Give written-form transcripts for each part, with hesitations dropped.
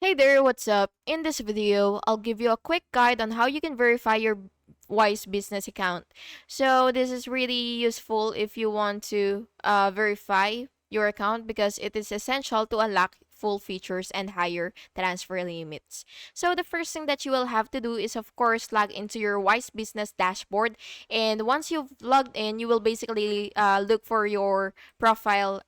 Hey there, what's up? In this video, I'll give you a quick guide on how you can verify your Wise business account. So this is really useful if you want to verify your account because it is essential to unlock full features and higher transfer limits. So the first thing that you will have to do is of course log into your Wise business dashboard, and once you've logged in, you will basically look for your profile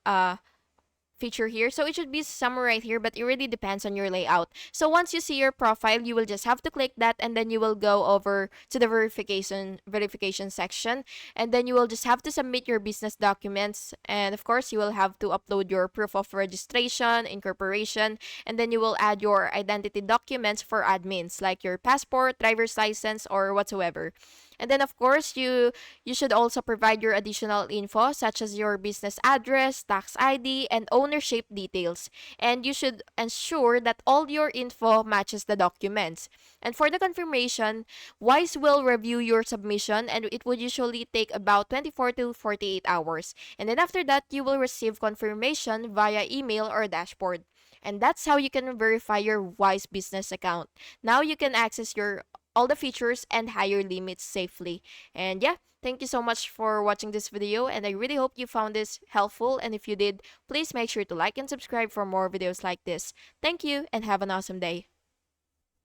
feature here. So it should be somewhere right here, but it really depends on your layout. So once you see your profile, you will just have to click that, and then you will go over to the verification section, and then you will just have to submit your business documents, and of course you will have to upload your proof of registration, incorporation, and then you will add your identity documents for admins like your passport, driver's license, or whatsoever. And then of course you should also provide your additional info such as your business address, tax ID, and ownership details. And you should ensure that all your info matches the documents. And for the confirmation, Wise will review your submission, and it would usually take about 24 to 48 hours. And then after that, you will receive confirmation via email or dashboard. And that's how you can verify your Wise business account. Now you can access your all the features and higher limits safely. And yeah, thank you so much for watching this video, and I really hope you found this helpful, and if you did, please make sure to like and subscribe for more videos like this. Thank you and have an awesome day.